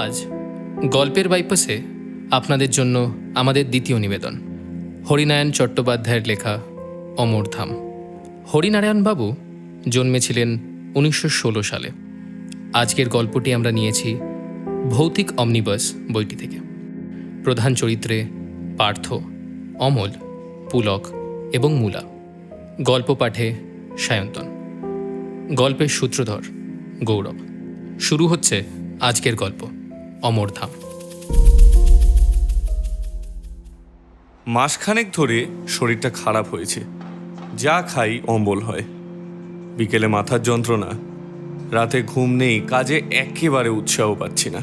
আজ গল্পের বাইপাসে আপনাদের জন্য আমাদের দ্বিতীয় নিবেদন, হরিনারায়ণ চট্টোপাধ্যায়ের লেখা অমরধাম। হরিনারায়ণবাবু জন্মেছিলেন 1916 সালে। আজকের গল্পটি আমরা নিয়েছি ভৌতিক অমনিবাস বইটি থেকে। প্রধান চরিত্রে পার্থ, অমল, পুলক এবং মূলা। গল্প পাঠে সায়ন্তন। গল্পের সূত্রধর গৌরব। শুরু হচ্ছে আজকের গল্প অমরধাম। মাসখানেক ধরে শরীরটা খারাপ হয়েছে। যা খাই অম্বল হয়। বিকেলে মাথার যন্ত্রণা, রাতে ঘুম নেই, কাজে একেবারে উৎসাহ পাচ্ছি না।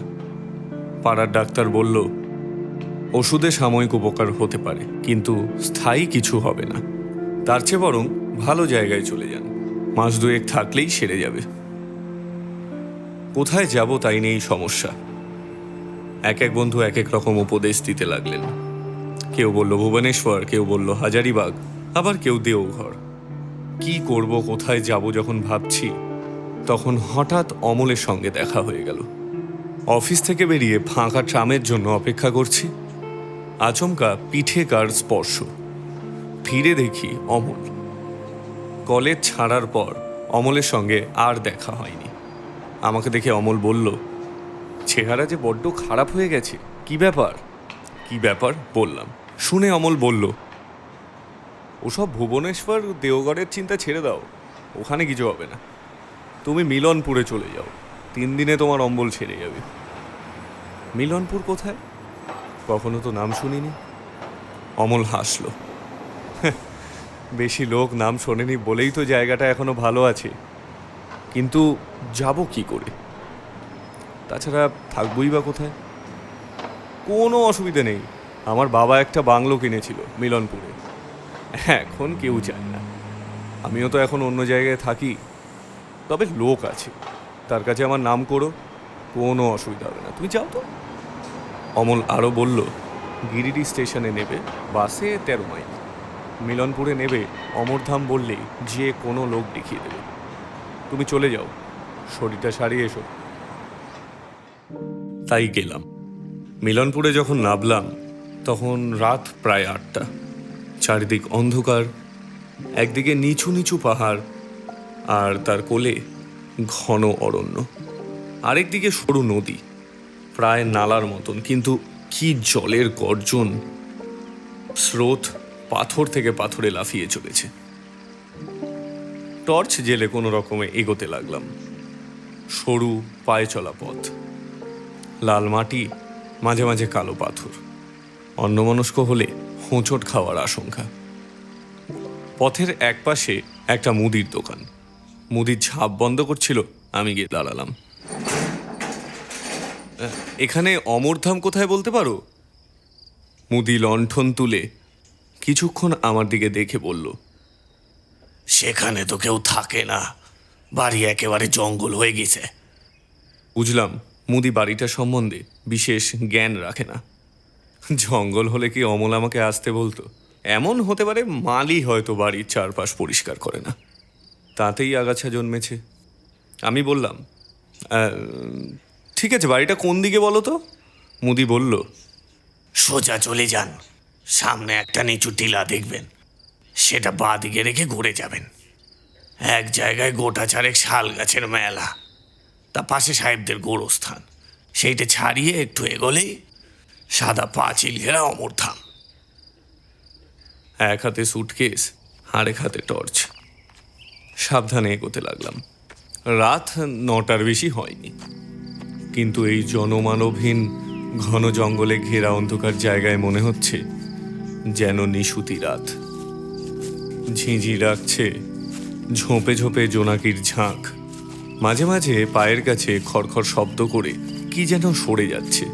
পাড়ার ডাক্তার বলল ওষুধে সাময়িক উপকার হতে পারে, কিন্তু স্থায়ী কিছু হবে না। তার চেয়ে বরং ভালো জায়গায় চলে যান, মাস দুয়েক থাকলেই সেরে যাবে। কোথায় যাব তাই নেই সমস্যা। এক এক বন্ধু এক এক রকম উপদেশ দিতে লাগলেন। কেউ বলল ভুবনেশ্বর, কেউ বলল হাজারিবাগ, আবার কেউ দেওঘর। কি করব, কোথায় যাব যখন ভাবছি, তখন হঠাৎ অমলের সঙ্গে দেখা হয়ে গেল। অফিস থেকে বেরিয়ে ফাঁকা ট্রামের জন্য অপেক্ষা করছি। আচমকা পিঠে কার স্পর্শ। ফিরে দেখি অমল। কলেজ ছাড়ার পর অমলের সঙ্গে আর দেখা হয়নি। আমাকে দেখে অমল বলল, চেহারা যে বড্ড খারাপ হয়ে গেছে, কি ব্যাপার? কি ব্যাপার বললাম। শুনে অমল বলল, ওসব ভুবনেশ্বর দেওঘরের চিন্তা ছেড়ে দাও, ওখানে কিছু হবে না। তুমি মিলনপুরে চলে যাও, 3 দিনে তোমার অম্বল ছেড়ে যাবে। মিলনপুর কোথায়? কখনো তো নাম শুনিনি। অমল হাসল। বেশি লোক নাম শোনেনি বলেই তো জায়গাটা এখনো ভালো আছে, কিন্তু যাব কি করে? তাছাড়া থাকবই বা কোথায়? কোনো অসুবিধে নেই, আমার বাবা একটা বাংলো কিনেছিল মিলনপুরে, এখন কেউ চায় না। আমিও তো এখন অন্য জায়গায় থাকি, তবে লোক আছে, তার কাছে আমার নাম করো, কোনো অসুবিধা হবে না, তুমি যাও তো। অমল আরও বলল, গিরিডি স্টেশনে নেবে, বাসে 13 মাইল। মিলনপুরে নেবে, অমরধাম বললেই যে কোনো লোক দেখিয়ে দেবে। তুমি চলে যাও, শরীরটা সারিয়ে এসো। তাই গেলাম। মিলনপুরে যখন নামলাম তখন রাত প্রায় 8টা। চারিদিক অন্ধকার, একদিকে নিচু নিচু পাহাড় আর তার কোলে ঘন অরণ্য, আরেকদিকে সরু নদী, প্রায় নালার মতন, কিন্তু কি জলের গর্জন! স্রোত পাথর থেকে পাথরে লাফিয়ে চলেছে। টর্চ জেলে কোনো রকমে এগোতে লাগলাম। সরু পায়ে চলা পথ, লাল মাটি, মাঝে মাঝে কালো পাথর। অন্যমনস্ক হলে হোঁচট খাওয়ার আশঙ্কা। পথের একপাশে একটা মুদির দোকান। মুদির ঝাঁপ বন্ধ করছিল, আমি গিয়ে দাঁড়ালাম। এখানে অমরধাম কোথায় বলতে পারো? মুদি লণ্ঠন তুলে কিছুক্ষণ আমার দিকে দেখে বলল, সেখানে তো কেউ থাকে না, বাড়ি একেবারে জঙ্গল হয়ে গেছে। বুঝলাম মুদি বাড়িটা সম্বন্ধে বিশেষ জ্ঞান রাখে না। জঙ্গল হলে কি অমল আমাকে আসতে বলতো? এমন হতে পারে মালি হয়তো বাড়ির চারপাশ পরিষ্কার করে না, তাতেই আগাছা জন্মেছে। আমি বললাম, ঠিক আছে, বাড়িটা কোন দিকে বলো তো? মুদি বলল, সোজা চলে যান, সামনে একটা নিচু টিলা দেখবেন, সেটা বাঁ দিকে রেখে ঘুরে যাবেন। এক জায়গায় গোটা চারেক শাল গাছের মেলা, তা পাশে সাহেবদের গোরস্থান। সেইটা ছাড়িয়ে একটু এগোলেই সাদা পাঁচিল ঘেরা অমরধাম। এক হাতে সুটকেস, আরেক হাতে টর্চ। সাবধানে এগোতে লাগলাম। রাত 9টার বেশি হয়নি, কিন্তু এই জনমানবহীন ঘন জঙ্গলে ঘেরা অন্ধকার জায়গায় মনে হচ্ছে যেন নিশুতি রাত। ঝিঁঝি ডাকছে, ঝোপে ঝোপে জোনাকির ঝাঁক। মাঝে মাঝে পায়ের কাছে খড়খড় শব্দ করে কি যেন সরে যাচ্ছে।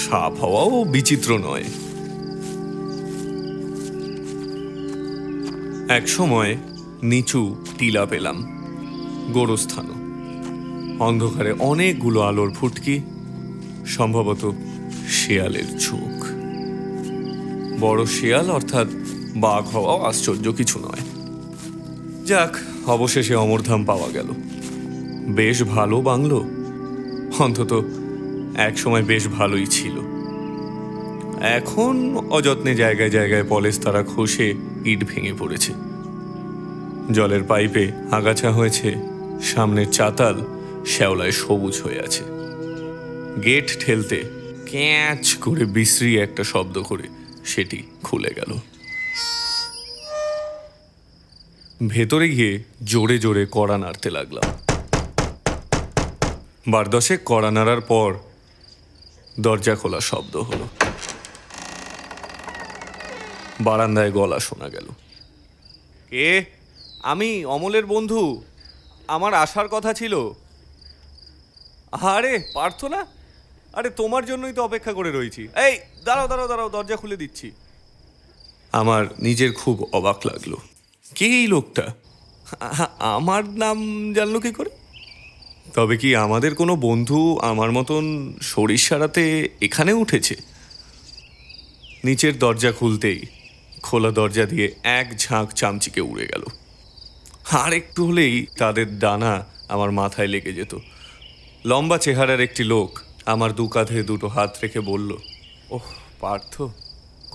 সাপ হওয়াও বিচিত্র নয়। এক সময় নিচু টিলা পেলাম, গোরস্থানও। অন্ধকারে অনেকগুলো আলোর ফুটকি, সম্ভবত শেয়ালের চোখ। বড় শেয়াল অর্থাৎ বাঘ হওয়াও আশ্চর্য কিছু নয়। যাক, অবশেষে অমরধাম পাওয়া গেল। বেশ ভালো বাংলো, অন্তত এক সময় বেশ ভালোই ছিল। এখন অযত্নে জায়গায় জায়গায় পলেস্তারা খসে ইট ভেঙে পড়েছে। জলের পাইপে আগাছা হয়েছে, সামনের চাতাল শ্যাওলায় সবুজ হয়ে আছে। গেট ঠেলতে ক্যাঁচ করে বিশ্রী একটা শব্দ করে সেটি খুলে গেল। ভেতরে গিয়ে জোরে জোরে কড়া নাড়তে লাগলাম। বার দশেক কড়া নাড়ার পর দরজা খোলা শব্দ হলো। বারান্দায় গলা শোনা গেল। কে? আমি অমলের বন্ধু, আমার আসার কথা ছিল। আরে পার্থ না? আরে তোমার জন্যই তো অপেক্ষা করে রয়েছি। এই দাঁড়াও দাঁড়াও দাঁড়াও, দরজা খুলে দিচ্ছি। আমার নিজের খুব অবাক লাগলো। কে এই লোকটা? আমার নাম জানলো কি করে? তবে কি আমাদের কোনো বন্ধু আমার মতন শরীর সারাতে এখানে উঠেছে? নিচের দরজা খুলতেই খোলা দরজা দিয়ে এক ঝাঁক চামচিকে উড়ে গেল। আর একটু হলেই তাদের ডানা আমার মাথায় লেগে যেত। লম্বা চেহারার একটি লোক আমার দু কাঁধে দুটো হাত রেখে বলল, ওহ পার্থ,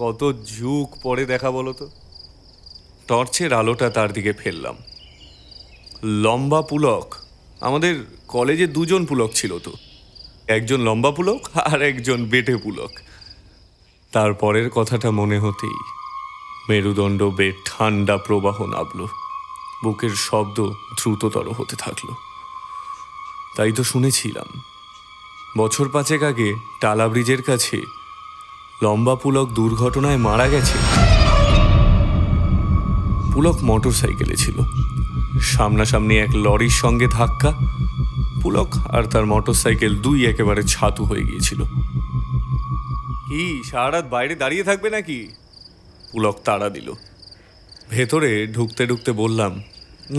কত যুগ পরে দেখা বলো তো। টর্চের আলোটা তার দিকে ফেললাম। লম্বা পুলক, আমাদের কলেজে দুজন পুলক ছিল তো, একজন লম্বা পুলক আর একজন বেটে পুলক। তারপরের কথাটা মনে হতেই মেরুদণ্ড বেয়ে ঠান্ডা প্রবাহ নামল, বুকের শব্দ দ্রুততর হতে থাকলো। তাই তো শুনেছিলাম বছর 5 আগে টালা ব্রিজের কাছে লম্বা পুলক দুর্ঘটনায় মারা গেছে। পুলক মোটর সাইকেলে ছিল, সামনাসামনি এক লরির সঙ্গে ধাক্কা। পুলক আর তার মোটর সাইকেল দুই একেবারে ছাতু হয়ে গিয়েছিল। কি সারা রাত বাইরে দাঁড়িয়ে থাকবে নাকি? পুলক তাড়া দিল। ভেতরে ঢুকতে ঢুকতে বললাম,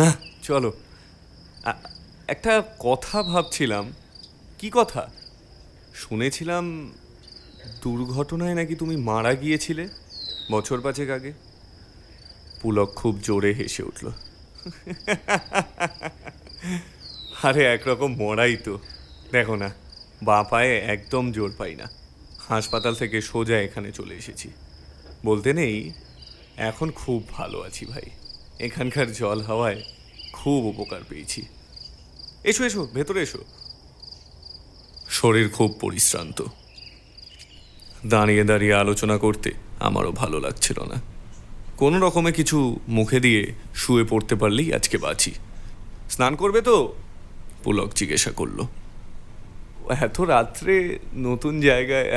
না চলো, একটা কথা ভাবছিলাম। কি কথা? শুনেছিলাম দুর্ঘটনায় নাকি তুমি মারা গিয়েছিলে বছর 5 আগে। পুলক খুব জোরে হেসে উঠল। আরে একরকম মরাই তো, দেখো না, বাঁ পায়ে একদম জোর পাই না। হাসপাতাল থেকে সোজা এখানে চলে এসেছি। বলতে নেই, এখন খুব ভালো আছি ভাই। এখানকার জল হাওয়ায় খুব উপকার পেয়েছি। এসো এসো, ভেতরে এসো। শরীর খুব পরিশ্রান্ত। দাঁড়িয়ে দাঁড়িয়ে আলোচনা করতে আমারও ভালো লাগছিল না। কোনো রকমে কিছু মুখে দিয়ে শুয়ে পড়তে পারলেই আজকে বাঁচি। স্নান করবে তো? পুলক জিজ্ঞাসা করলো। এত রাত্রে নতুন জায়গায়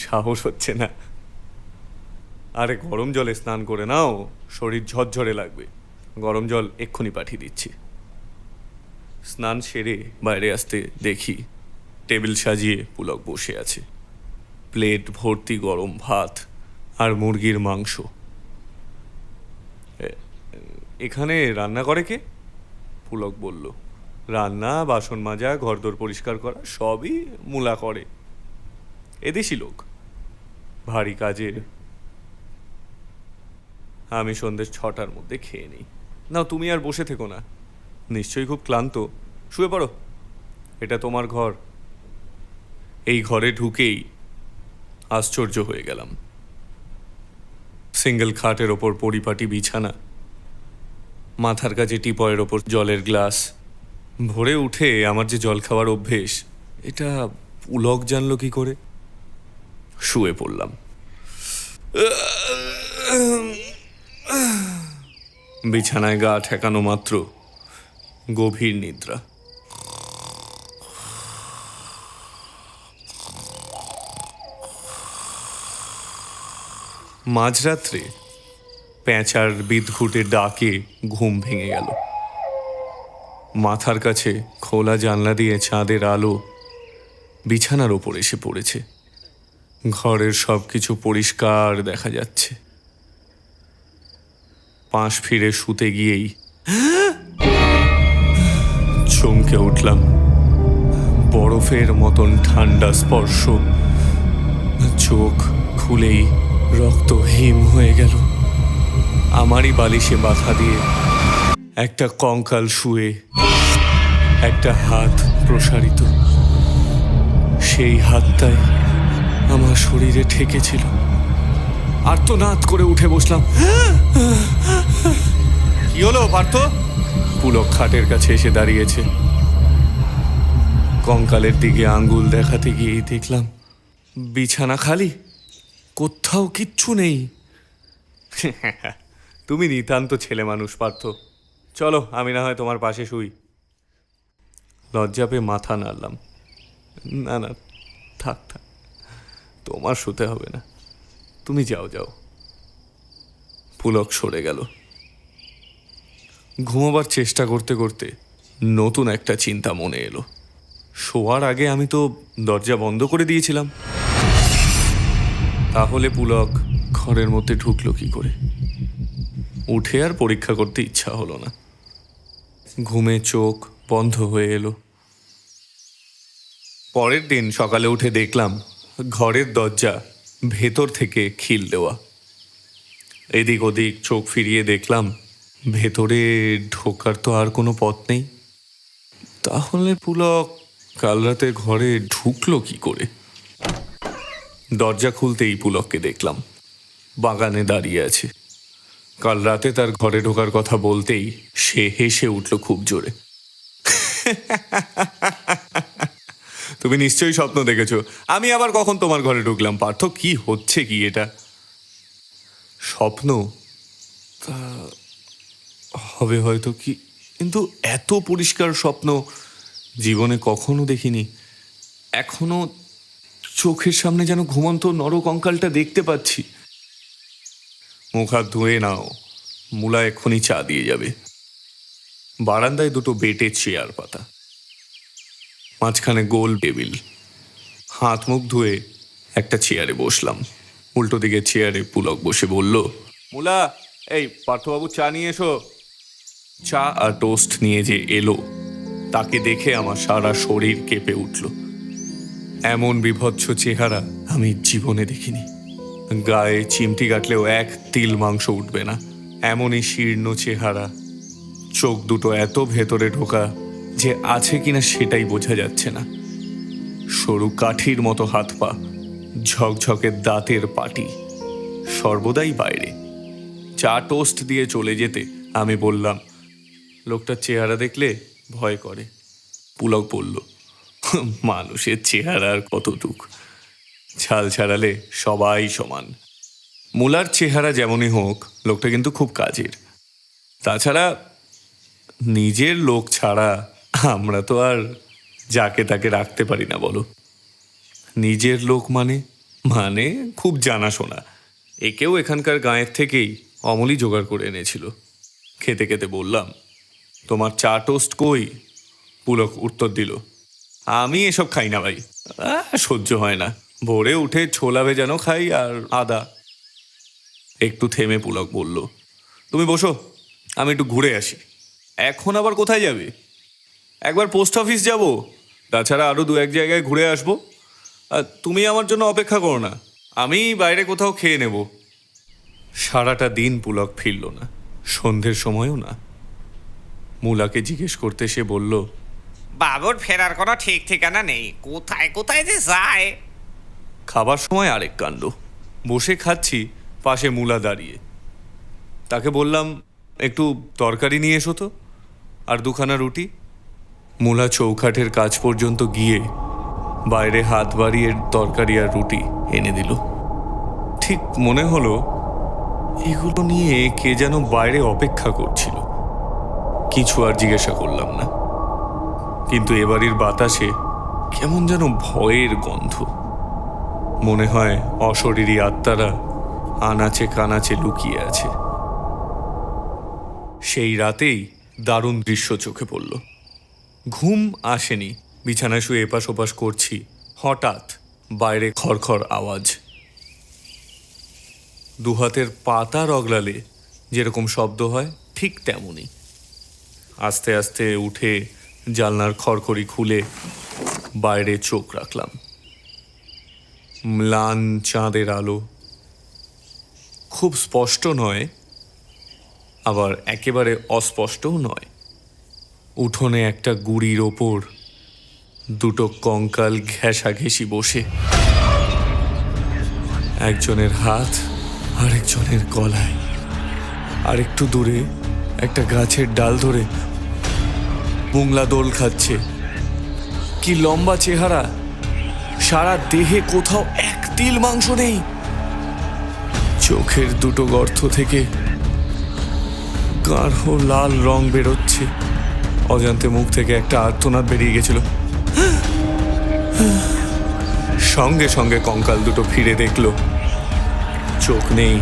সাহস হচ্ছে না। আরে গরম জলে স্নান করে নাও, শরীর ঝরঝরে লাগবে। গরম জল এক্ষুনি পাঠিয়ে দিচ্ছি। স্নান সেরে বাইরে আসতে দেখি টেবিল সাজিয়ে পুলক বসে আছে। প্লেট ভর্তি গরম ভাত আর মুরগির মাংস। এখানে রান্না করে কে? পুলক বলল, রান্না, বাসন মাজা, ঘরদোর পরিষ্কার করা সবই মুলা করে। এদেশি লোক, ভারী কাজের। আমি সন্ধ্যে 6টার মধ্যে খেয়ে নিই। না তুমি আর বসে থেকো না, নিশ্চয়ই খুব ক্লান্ত, শুয়ে পড়ো। এটা তোমার ঘর। এই ঘরে ঢুকেই আশ্চর্য হয়ে গেলাম। সিঙ্গেল খাটের ওপর পরিপাটি বিছানা, মাথার কাছে টিপয়ের ওপর জলের গ্লাস। ভোরে উঠে আমার যে জল খাওয়ার অভ্যেস, এটা পুলক জানলো কি করে? শুয়ে পড়লাম। বিছানায় গা ঠেকানো মাত্র গভীর নিদ্রা। মাঝরাত্রে পেঁচার বিদঘুটে ডাকে ঘুম ভেঙে গেল। মাথার কাছে খোলা জানলা দিয়ে চাঁদের আলো বিছানার ওপর এসে পড়েছে। ঘরের সব কিছু পরিষ্কার দেখা যাচ্ছে। পাশ ফিরে শুতে গিয়েই চমকে উঠলাম। বরফের মতন ঠান্ডা স্পর্শ। চোখ খুলেই রক্ত হিম হয়ে গেল। আমারই বালিশে মাথা দিয়ে একটা কঙ্কাল শুয়ে, একটা হাত প্রসারিত। সেই হাতটাই আমার শরীরে ঠেকেছিল। আর্তনাদ করে উঠে বসলাম। কি হলো পার্থ? পুলক খাটের কাছে এসে দাঁড়িয়েছে। কঙ্কালের দিকে আঙ্গুল দেখাতে গিয়েই দেখলাম বিছানা খালি, কোথাও কিচ্ছু নেই। তুমি নিতান্ত ছেলে মানুষ পার্থ, চলো আমি না হয় তোমার পাশে শুই। লজ্জা পেয়ে মাথা নাড়লাম। না না, থাক থাক, তোমার শুতে হবে না, তুমি যাও যাও। পুলক সরে গেল। ঘুমোবার চেষ্টা করতে করতে নতুন একটা চিন্তা মনে এলো। শোয়ার আগে আমি তো দরজা বন্ধ করে দিয়েছিলাম, তাহলে পুলক ঘরের মধ্যে ঢুকলো কি করে? উঠে আর পরীক্ষা করতে ইচ্ছা হলো না। ঘুমে চোখ বন্ধ হয়ে এলো। পরের দিন সকালে উঠে দেখলাম ঘরের দরজা ভেতর থেকে খিল দেওয়া। এদিক ওদিক চোখ ফিরিয়ে দেখলাম ভেতরে ঢোকার তো আর কোনো পথ নেই। তাহলে পুলক কাল রাতে ঘরে ঢুকলো কি করে? দরজা খুলতেই পুলককে দেখলাম বাগানে দাঁড়িয়ে আছে। কাল রাতে তার ঘরে ঢোকার কথা বলতেই সে হেসে উঠল খুব জোরে। তুমি নিশ্চয়ই স্বপ্ন দেখেছো। আমি আবার কখন তোমার ঘরে ঢুকলাম পার্থ? কি হচ্ছে কি এটা? স্বপ্ন তা হবে হয়তো, কি কিন্তু এত পরিষ্কার স্বপ্ন জীবনে কখনো দেখিনি। এখনো চোখের সামনে যেন ঘুমন্ত নরকঙ্কালটা দেখতে পাচ্ছি। মুখ হাত ধুয়ে নাও, মুলা এক্ষুনি চা দিয়ে যাবে। বারান্দায় দুটো বেটে চেয়ার পাতা, মাঝখানে গোল টেবিল। হাত মুখ ধুয়ে একটা চেয়ারে বসলাম। উল্টো দিকে চেয়ারে পুলক বসে বলল, মুলা, এই পার্থবাবু চা নিয়ে এসো। চা আর টোস্ট নিয়ে যে এলো তাকে দেখে আমার সারা শরীর কেঁপে উঠল। এমন বিভৎস চেহারা আমি জীবনে দেখিনি। গায়ে চিমটি কাটলেও এক তিল মাংস উঠবে না, এমনই শীর্ণ চেহারা। চোখ দুটো এত ভেতরে ঢোকা যে আছে কিনা সেটাই বোঝা যাচ্ছে না। সরু কাঠির মতো হাত পা, ঝকঝকে দাঁতের পাটি, সর্বদাই বাইরে। চা টোস্ট দিয়ে চলে যেতে আমি বললাম, লোকটার চেহারা দেখলে ভয় করে। পুলক বলল, মানুষের চেহারার কতটুক, ছাল ছাড়ালে সবাই সমান। মুলার চেহারা যেমনই হোক, লোকটা কিন্তু খুব কাজের। তাছাড়া নিজের লোক ছাড়া আমরা তো আর যাকে তাকে রাখতে পারি না বলো। নিজের লোক মানে মানে খুব জানাশোনা। একেও এখানকার গাঁয়ের থেকেই অমলই জোগাড় করে এনেছিল। খেতে খেতে বললাম, তোমার চা টোস্ট কই? পুলক উত্তর দিল, আমি এসব খাই না ভাই, সহ্য হয় না। ভোরে উঠে ছোলা ভেজানো খাই আর আদা। একটু থেমে পুলক বলল, তুমি বসো, আমি একটু ঘুরে আসি। এখন আবার কোথায় যাবে? একবার পোস্ট অফিস যাব, তাছাড়া আরও দু এক জায়গায় ঘুরে আসবো। আর তুমি আমার জন্য অপেক্ষা করো না, আমি বাইরে কোথাও খেয়ে নেব। সারাটা দিন পুলক ফিরল না, সন্ধ্যের সময়ও না। মুলাকে জিজ্ঞেস করতে সে বলল, বাবুর ফেরার কোনো ঠিক ঠিকানা নেই, কোথায় কোথায় যে যায়। খাবার সময় আরেক কাণ্ড। বসে খাচ্ছি, পাশে মুলা দাঁড়িয়ে। তাকে বললাম, একটু তরকারি নিয়ে এসো তো, আর দুখানা রুটি। মুলা চৌখাটের কাজ পর্যন্ত গিয়ে বাইরে হাত বাড়িয়ে তরকারি আর রুটি এনে দিল। ঠিক মনে হলো এগুলো নিয়ে কে যেন বাইরে অপেক্ষা করছিল। কিছু আর জিজ্ঞাসা করলাম না, কিন্তু এবাড়ির বাতাসে কেমন যেন ভয়ের গন্ধ। মনে হয় অশরীরী আত্মারা আনাচে কানাচে লুকিয়ে আছে। সেই রাতেই দারুণ দৃশ্য চোখে পড়ল। ঘুম আসেনি, বিছানায় শুয়ে এপাশ ওপাশ করছি, হঠাৎ বাইরে খড়খড় আওয়াজ। দুহাতের পাতা রগলালে যেরকম শব্দ হয় ঠিক তেমনই। আস্তে আস্তে উঠে জানলার খড়খড়ি খুলে বাইরে চোখ রাখলাম। ম্লান চাঁদের আলো, খুব স্পষ্ট নয়, আবার একেবারে অস্পষ্টও নয়। উঠোনে একটা গুঁড়ির ওপর দুটো কঙ্কাল ঘেঁষাঘেঁষি বসে, একজনের হাত আরেকজনের গলায়, আর একটু দূরে একটা গাছের ডাল ধরে মুংলা দোল খাচ্ছে। কি লম্বা চেহারা, সারা দেহে কোথাও এক তিল মাংস নেই, চোখের দুটো গর্ত থেকে গাঢ় লাল রং বেরোচ্ছে। অজান্তে মুখ থেকে একটা আর্তনাদ বেরিয়ে গেছিল। সঙ্গে সঙ্গে কঙ্কাল দুটো ফিরে দেখল, চোখ নেই,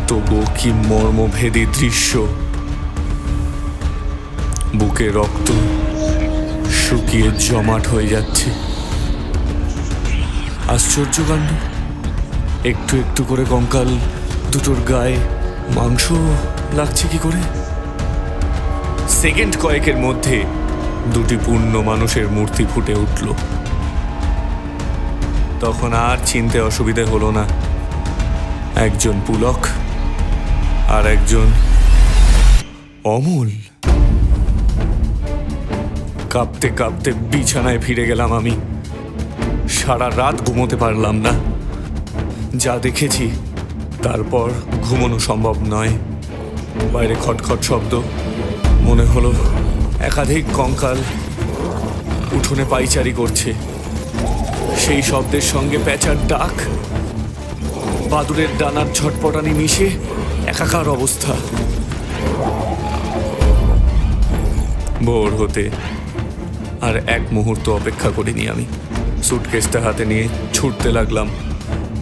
তবুও কি মর্মভেদী দৃশ্য। বুকে রক্ত শুকিয়ে জমাট হয়ে যাচ্ছে। আশ্চর্য কাণ্ড, একটু একটু করে কঙ্কাল দুটোর গায়ে মাংস লাগছে কি করে? সেকেন্ড কয়েকের মধ্যে দুটি পূর্ণ মানুষের মূর্তি ফুটে উঠল। তখন আর চিনতে অসুবিধে হলো না, একজন পুলক আর একজন অমল। কাঁপতে কাঁপতে বিছানায় ফিরে গেলাম আমি। সারা রাত ঘুমোতে পারলাম না। যা দেখেছি তারপর ঘুমানো সম্ভব নয়। বাইরে খটখট শব্দ, মনে হলো একাধিক কঙ্কাল উঠোনে পাইচারি করছে। সেই শব্দের সঙ্গে প্যাঁচার ডাক, বাদুড়ের ডানার ঝটপটানি মিশে একাকার অবস্থা। ভোর হতে আর এক মুহূর্ত অপেক্ষা করিনি আমি। সুটকেসটা হাতে নিয়ে ছুটতে লাগলাম।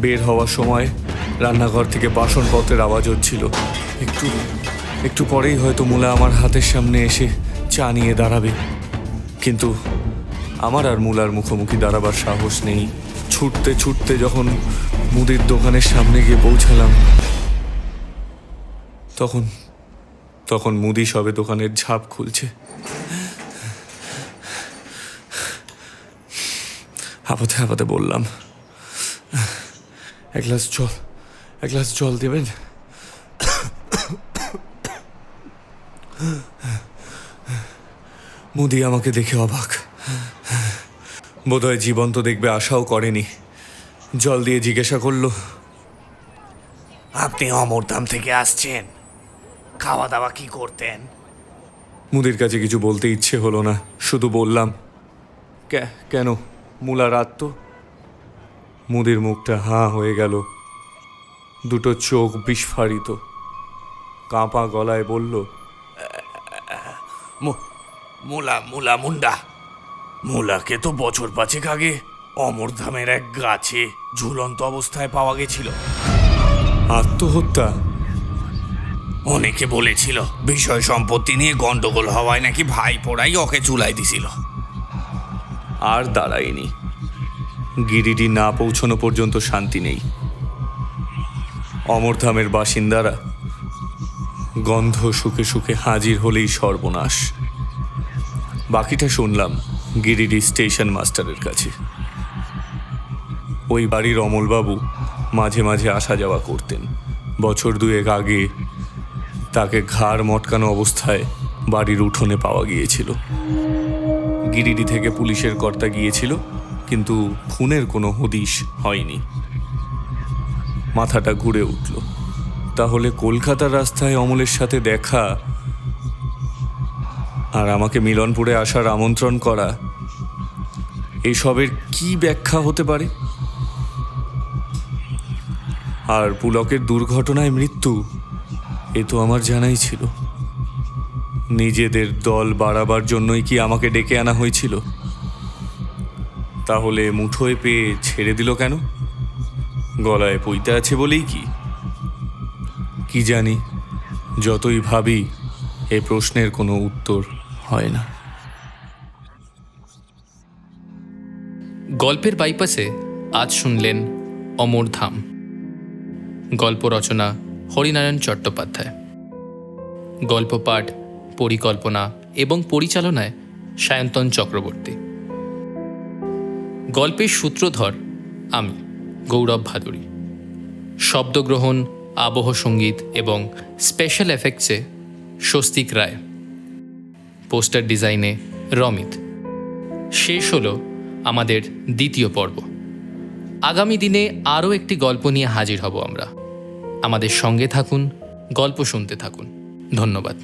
বের হওয়ার সময় রান্নাঘর থেকে বাসনপত্রের আওয়াজ হচ্ছিল। একটু পরেই হয়তো মুলা আমার হাতের সামনে এসে চা নিয়ে দাঁড়াবে, কিন্তু আমার আর মুলার মুখোমুখি দাঁড়াবার সাহস নেই। ছুটতে ছুটতে যখন মুদির দোকানের সামনে গিয়ে পৌঁছালাম, তখন মুদি সবে দোকানের ঝাঁপ খুলছে। হাঁপাতে হাঁপাতে বললাম, এক গ্লাস জল দেবেন? মুদি আমাকে দেখে অবাক, বোধহয় জীবন্ত দেখবে আশাও করেনি। জল দিয়ে জিজ্ঞাসা করলো, আপনি অমরধাম থেকে আসছেন, খাওয়া দাওয়া কি করতেন? মুদির কাছে কিছু বলতে ইচ্ছে হলো না, শুধু বললাম, কেন মুলা রাত তো? মুদির মুখটা হাঁ হয়ে গেল, দুটো চোখ বিস্ফারিত, কাঁপা গলায় বলল, মুলা মুন্ডা। মুলাকে তো বছর 5 আগে অমরধামের এক গাছে ঝুলন্ত অবস্থায় পাওয়া গেছিল। আত্মহত্যা? অনেকে বলেছিল বিষয় সম্পত্তি নিয়ে গন্ডগোল হওয়ায় নাকি ভাই পোড়াই ওকে চুলাই দিছিল। আর দাঁড়ায়নি। গিরিডি না পৌঁছানো পর্যন্ত শান্তি নেই। অমরধামের বাসিন্দারা গন্ধ শুকে শুকে হাজির হলেই সর্বনাশ। বাকিটা শুনলাম গিরিডি স্টেশন মাস্টারের কাছে। ওই বাড়ির অমলবাবু মাঝে মাঝে আসা যাওয়া করতেন। বছর 2 আগে তাকে ঘাড় মটকানো অবস্থায় বাড়ির উঠোনে পাওয়া গিয়েছিল। গিরিডি থেকে পুলিশের কর্তা গিয়েছিল, কিন্তু খুনের কোনো হদিশ হয়নি। মাথাটা ঘুরে উঠল। তাহলে কলকাতার রাস্তায় অমলের সাথে দেখা আর আমাকে মিলনপুরে আসার আমন্ত্রণ করা, এসবের কি ব্যাখ্যা হতে পারে? আর পুলকের দুর্ঘটনায় মৃত্যু, এ তো আমার জানাই ছিল। নিজেদের দল বাড়াবার জন্যই কি আমাকে ডেকে আনা হয়েছিল? তাহলে মুঠোয় পেয়ে ছেড়ে দিল কেন? গলায় পইতে আছে বলেই কি জানি। যতই ভাবি, এ প্রশ্নের কোনো উত্তর হয় না। গল্পের বাইপাসে আজ শুনলেন অমরধাম। গল্প রচনা হরিনারায়ণ চট্টোপাধ্যায়। গল্প পাঠ, পরিকল্পনা এবং পরিচালনায় সায়ন্তন চক্রবর্তী। গল্পের সূত্রধর আমি, গৌরব ভাদুরী। শব্দগ্রহণ, আবহ সঙ্গীত এবং স্পেশাল এফেক্টসে স্বস্তিক রায়। পোস্টার ডিজাইনে রমিত। শেষ হলো আমাদের দ্বিতীয় পর্ব। আগামী দিনে আরও একটি গল্প নিয়ে হাজির হব আমরা। আমাদের সঙ্গে থাকুন, গল্প শুনতে থাকুন। ধন্যবাদ।